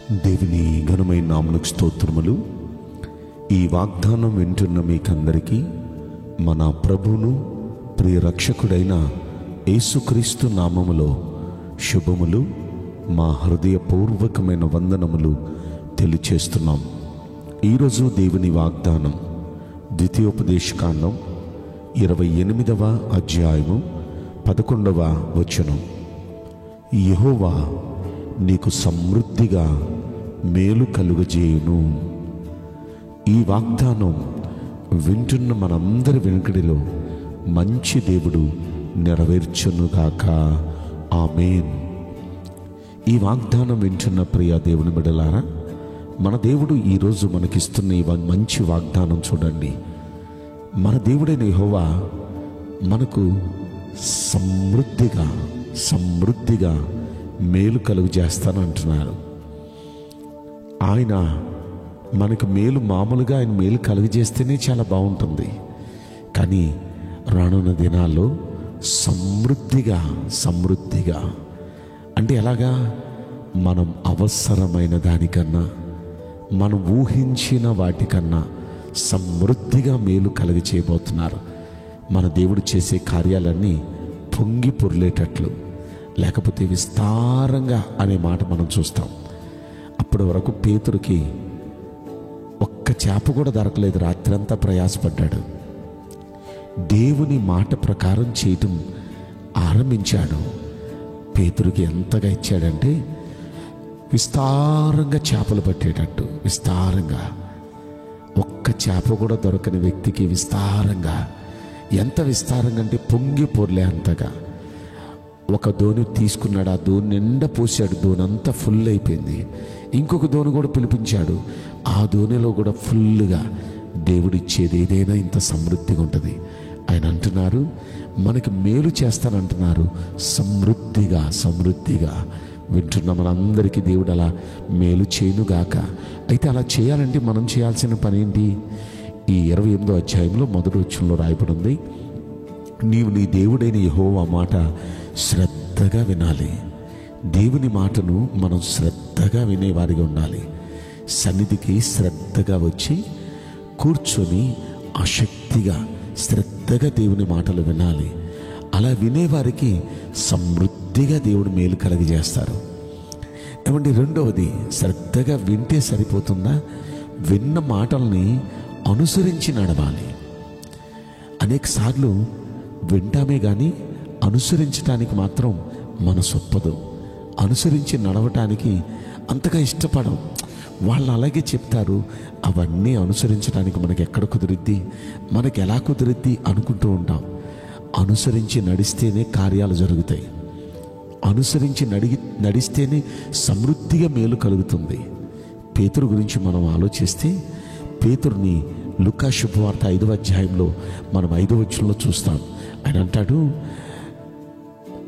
దేవుని ఘనమైన నామమునకు స్తోత్రములు. ఈ వాగ్దానం వింటున్న మీకందరికీ మన ప్రభువును ప్రియ రక్షకుడైన యేసుక్రీస్తు నామములో శుభములు, మా హృదయపూర్వకమైన వందనములు తెలియచేస్తున్నాం. ఈరోజు దేవుని వాగ్దానం ద్వితీయోపదేశకాండం 28వ అధ్యాయము 11వ వచనం. యెహోవా నీకు సమృద్ధిగా మేలు కలుగజేయును. ఈ వాగ్దానం వింటున్న మనందరి వెనుకడిలో మంచి దేవుడు నెరవేర్చునుగాక. ఆమేన్. ఈ వాగ్దానం వింటున్న ప్రియ దేవుని బిడ్డలారా, మన దేవుడు ఈరోజు మనకిస్తున్న ఈ మంచి వాగ్దానం చూడండి. మన దేవుడైన యెహోవా మనకు సమృద్ధిగా మేలు కలుగు చేస్తానంటున్నారు. ఆయన మనకు మేలు, మామూలుగా ఆయన మేలు కలుగు చేస్తేనే చాలా బాగుంటుంది. కానీ రానున్న దినాల్లో సమృద్ధిగా అంటే ఎలాగా? మనం అవసరమైన దానికన్నా, మనం ఊహించిన వాటికన్నా సమృద్ధిగా మేలు కలుగు చేయబోతున్నారు. మన దేవుడు చేసే కార్యాలన్నీ పొంగి పొర్లేటట్లు, లేకపోతే విస్తారంగా అనే మాట మనం చూస్తాం. అప్పటి వరకు పేతురుకి ఒక్క చేప కూడా దొరకలేదు. రాత్రంతా ప్రయాసపడ్డాడు. దేవుని మాట ప్రకారం చేయటం ఆరంభించాడు. పేతురుకి ఎంతగా ఇచ్చాడంటే విస్తారంగా చేపలు పట్టేటట్టు, విస్తారంగా. ఒక్క చేప కూడా దొరకని వ్యక్తికి విస్తారంగా, ఎంత విస్తారంగా అంటే పొంగి పొర్లే అంతగా. ఒక దోణి తీసుకున్నాడు, ఆ దోణి నిండా పోసాడు, దోణి అంతా ఫుల్ అయిపోయింది. ఇంకొక దోణి కూడా పిలిపించాడు, ఆ దోణిలో కూడా ఫుల్గా. దేవుడిచ్చేది ఏదైనా ఇంత సమృద్ధిగా ఉంటుంది. ఆయన అంటున్నారు, మనకి మేలు చేస్తానంటున్నారు. సమృద్ధిగా వింటున్న మనందరికీ దేవుడు అలా మేలు చేయనుగాక. అయితే అలా చేయాలంటే మనం చేయాల్సిన పని ఏంటి? ఈ 28వ అధ్యాయంలో మొదటి వచనంలో రాయబడి ఉంది, నీవు నీ దేవుడైన యెహోవా మాట శ్రద్ధగా వినాలి. దేవుని మాటను మనం శ్రద్ధగా వినేవారిగా ఉండాలి. సన్నిధికి శ్రద్ధగా వచ్చి కూర్చొని ఆసక్తిగా శ్రద్ధగా దేవుని మాటలు వినాలి. అలా వినేవారికి సమృద్ధిగా దేవుడు మేలు కలుగజేస్తారు. ఏమంటే, రెండవది, శ్రద్ధగా వింటే సరిపోతుందా? విన్న మాటల్ని అనుసరించి నడవాలి. అనేక సార్లు వింటామే కానీ అనుసరించడానికి మాత్రం మనసు ఒప్పదు. అనుసరించి నడవటానికి అంతగా ఇష్టపడం. వాళ్ళు అలాగే చెప్తారు, అవన్నీ అనుసరించడానికి మనకి ఎక్కడ కుదిరిద్ది, మనకి ఎలా కుదిరిద్ది అనుకుంటూ ఉంటాం. అనుసరించి నడిస్తేనే కార్యాలు జరుగుతాయి. అనుసరించి నడిస్తేనే సమృద్ధిగా మేలు కలుగుతుంది. పేతురు గురించి మనం ఆలోచిస్తే, పేతురుని లూకా శుభవార్త 5వ అధ్యాయంలో మనం 5వ వచనంలో చూస్తాం. ఆయన అంటాడు,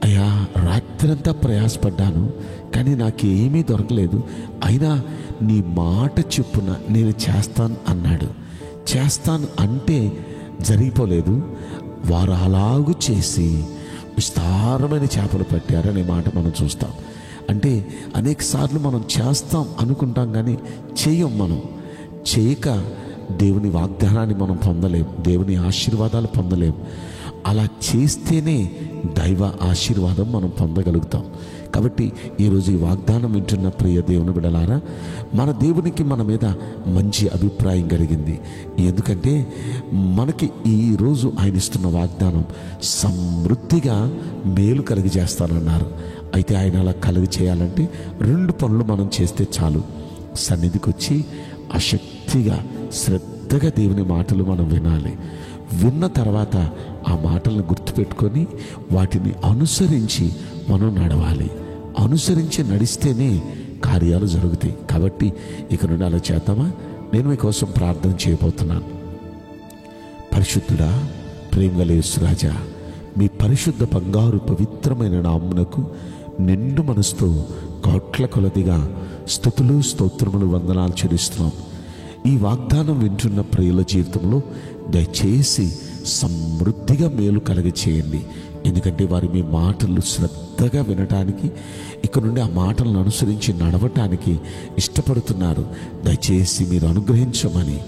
అయ్యా, రాత్రంతా ప్రయాసపడ్డాను కానీ నాకేమీ దొరకలేదు, అయినా నీ మాట చొప్పున నేను చేస్తాను అన్నాడు. చేస్తాను అంటే జరిగిపోలేదు. వారు అలాగూ చేసి విస్తారమైన చేపలు పట్టారనే మాట మనం చూస్తాం. అంటే అనేక సార్లు మనం చేస్తాం అనుకుంటాం కానీ చేయం. మనం చేయక దేవుని వాగ్దానాన్ని మనం పొందలేం, దేవుని ఆశీర్వాదాలు పొందలేం. అలా చేస్తేనే దైవ ఆశీర్వాదం మనం పొందగలుగుతాం. కాబట్టి ఈరోజు ఈ వాగ్దానం వింటున్న ప్రియ దేవుని బిడ్డలారా, మన దేవునికి మన మీద మంచి అభిప్రాయం కలిగింది. ఎందుకంటే మనకి ఈరోజు ఆయన ఇస్తున్న వాగ్దానం సమృద్ధిగా మేలు కలుగజేస్తానన్నారు. అయితే ఆయన అలా కలుగు చేయాలంటే 2 పనులు మనం చేస్తే చాలు. సన్నిధికి వచ్చి ఆసక్తిగా శ్రద్ధగా దేవుని మాటలు మనం వినాలి. విన్న తర్వాత ఆ మాటలను గుర్తుపెట్టుకొని వాటిని అనుసరించి మనం నడవాలి. అనుసరించి నడిస్తేనే కార్యాలు జరుగుతాయి. కాబట్టి ఇక నుండి అలా చేద్దామా? నేను మీకోసం ప్రార్థన చేయబోతున్నాను. పరిశుద్ధుడా, ప్రేమగల యేసురాజా, మీ పరిశుద్ధ బంగారు పవిత్రమైన నామమునకు నిండు మనసుతో కోట్ల కొలదిగా స్తుతులు, స్తోత్రములు, వందనాలు చెల్లిస్తున్నాం. ఈ వాగ్దానం వింటున్న ప్రియుల జీవితంలో దయచేసి సమృద్ధిగా మేలు కలగచేయండి. ఎందుకంటే వారు మీ మాటలు శ్రద్ధ శ్రద్ధగా వినటానికి, ఇక నుండి ఆ మాటలను అనుసరించి నడవటానికి ఇష్టపడుతున్నారు. దయచేసి మీరు అనుగ్రహించమని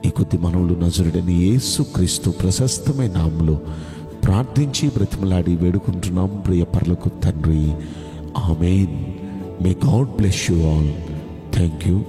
ఈ కొద్ది మనవులు నజరుడైన యేసుక్రీస్తు ప్రశస్తమైన నామములో ప్రార్థించి బ్రతిమలాడి వేడుకుంటున్నాం ప్రియ పరలోక తండ్రి. Amen. May God bless you all. Thank you.